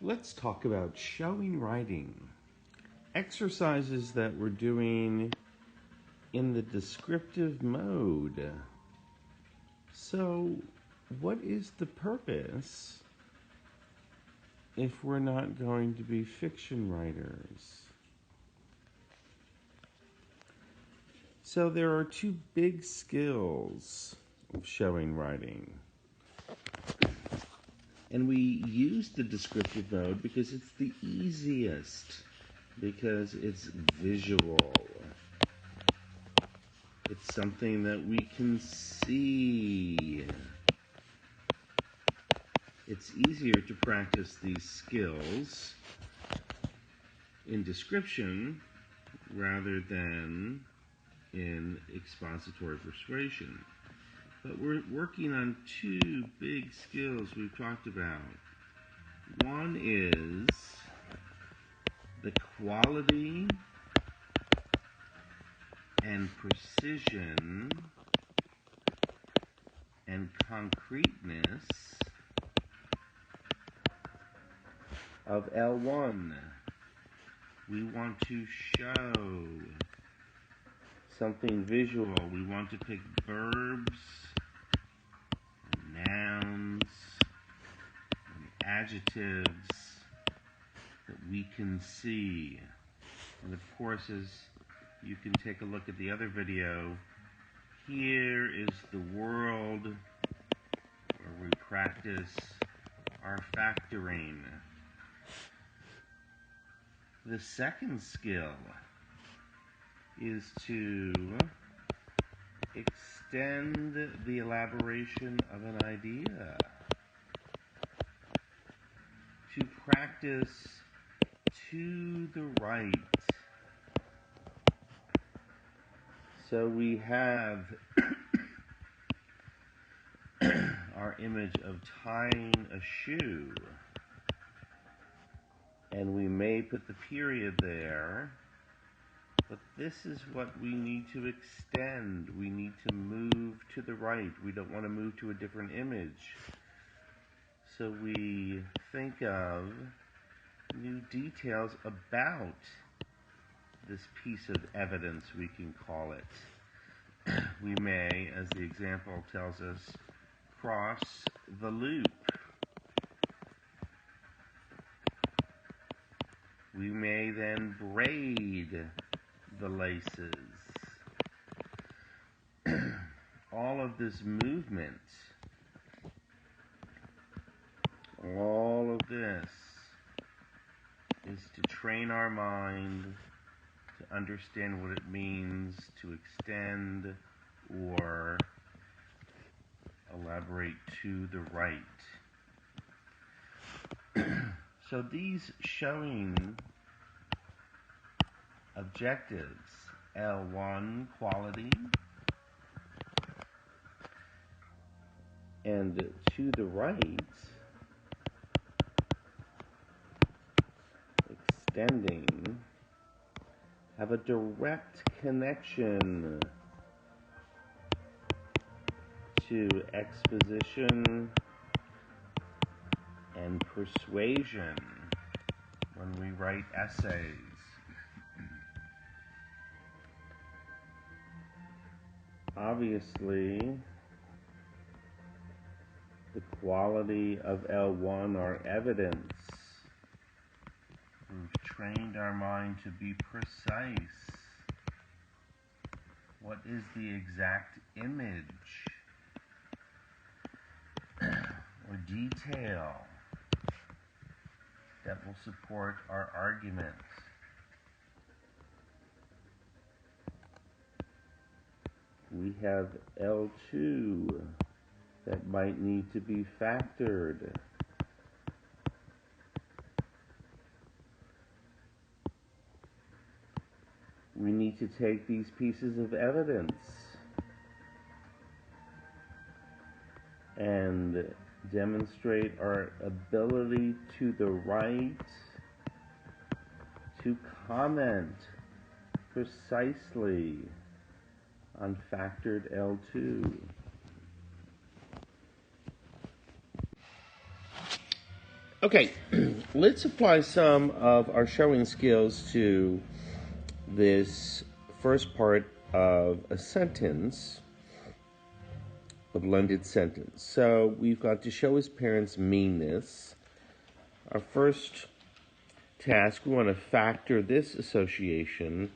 Let's talk about showing writing. Exercises that we're doing in the descriptive mode. So, what is the purpose if we're not going to be fiction writers? So there are two big skills of showing writing. And we use the descriptive mode because it's the easiest, because it's visual. It's something that we can see. It's easier to practice these skills in description rather than in expository persuasion. But we're working on two big skills we've talked about. One is the quality and precision and concreteness of L1. We want to show something visual. We want to pick verbs, and nouns, and adjectives that we can see. And of course, as you can take a look at the other video, here is the world where we practice our factoring. The second skill is to extend the elaboration of an idea, to practice to the right. So we have our image of tying a shoe, and we may put the period there, but this is what we need to extend. We need to move to the right. We don't want to move to a different image. So we think of new details about this piece of evidence, we can call it. We may, as the example tells us, cross the loop. We may then braid the laces. All of this movement, all of this is to train our mind to understand what it means to extend or elaborate to the right. So these showing objectives, L1, quality, and to the right, extending, have a direct connection to exposition and persuasion when we write essays. Obviously, the quality of L1 are evidence. We've trained our mind to be precise. What is the exact image or detail that will support our argument? We have L2 that might need to be factored. We need to take these pieces of evidence and demonstrate our ability to the right to comment precisely on factored L2. Okay, let's apply some of our showing skills to this first part of a sentence, a blended sentence. So we've got to show his parents meanness. Our first task, we want to factor this association.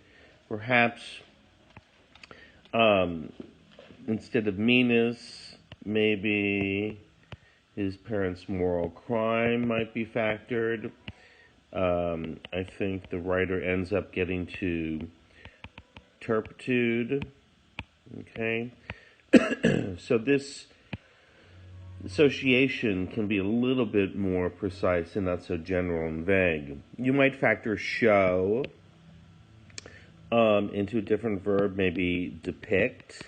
Perhaps instead of meanness, maybe his parents' moral crime might be factored. I think the writer ends up getting to turpitude. Okay? So this association can be a little bit more precise and not so general and vague. You might factor show into a different verb, maybe depict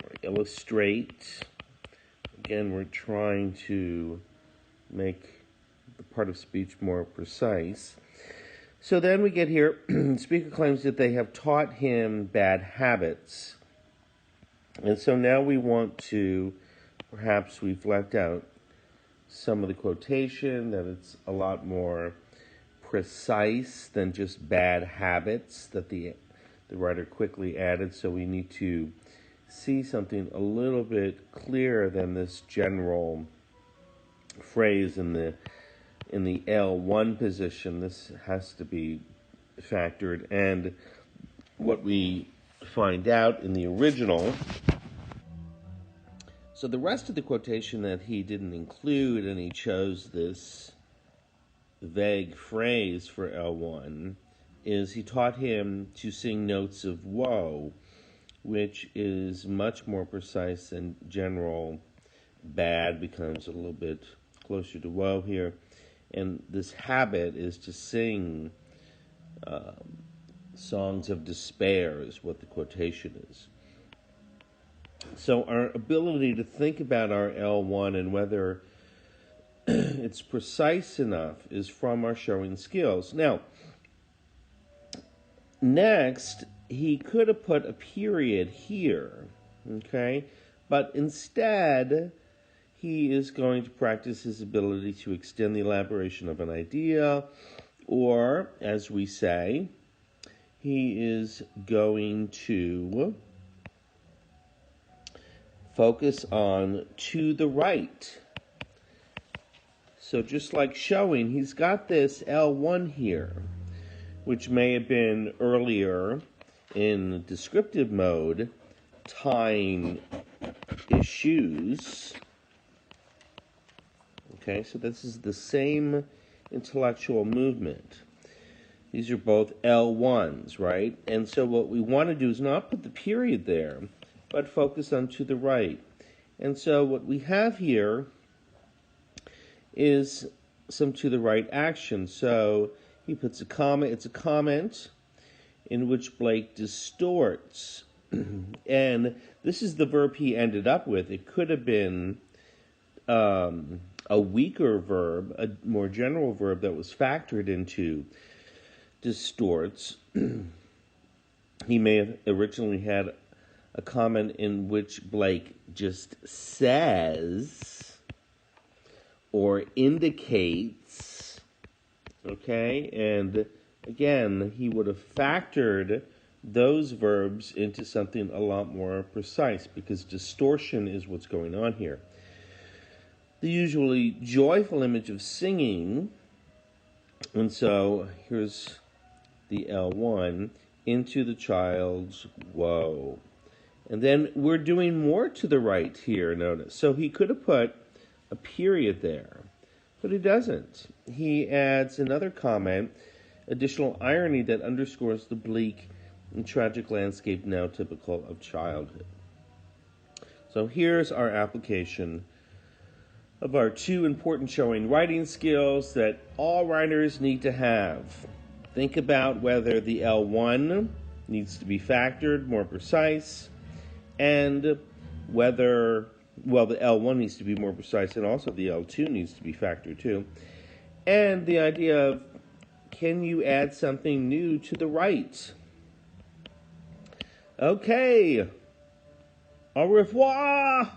or illustrate. Again, we're trying to make the part of speech more precise. So then we get here, speaker claims that they have taught him bad habits. And so now we want to, perhaps we've left out some of the quotation, that it's a lot more precise than just bad habits that the writer quickly added. So we need to see something a little bit clearer than this general phrase in the L1 position. This has to be factored, and what we find out in the original. So the rest of the quotation that he didn't include, and he chose this vague phrase for L1, is he taught him to sing notes of woe, which is much more precise than general. Bad becomes a little bit closer to woe here. And this habit is to sing songs of despair is what the quotation is. So our ability to think about our L1 and whether it's precise enough is from our showing skills. Now, next, he could have put a period here, okay? But instead, he is going to practice his ability to extend the elaboration of an idea, or, as we say, he is going to focus on to the right. So just like showing, he's got this L1 here, which may have been earlier in descriptive mode, tying his shoes. Okay, so this is the same intellectual movement. These are both L1s, right? And so what we want to do is not put the period there, but focus on to the right. And so what we have here is some to the right action. So he puts a comma. It's a comment in which Blake distorts. And this is the verb he ended up with. It could have been a weaker verb, a more general verb that was factored into distorts. He may have originally had a comment in which Blake just says or indicates, okay? And again, he would have factored those verbs into something a lot more precise, because distortion is what's going on here. The usually joyful image of singing, and so here's the L1, into the child's woe. And then we're doing more to the right here, notice. So he could have put a period there, but he doesn't. He adds another comment, additional irony that underscores the bleak and tragic landscape now typical of childhood. So here's our application of our two important showing writing skills that all writers need to have. Think about whether the L1 needs to be factored, more precise, and whether, well, the L1 needs to be more precise, and also the L2 needs to be factored too. And the idea of, can you add something new to the right? Okay. Au revoir.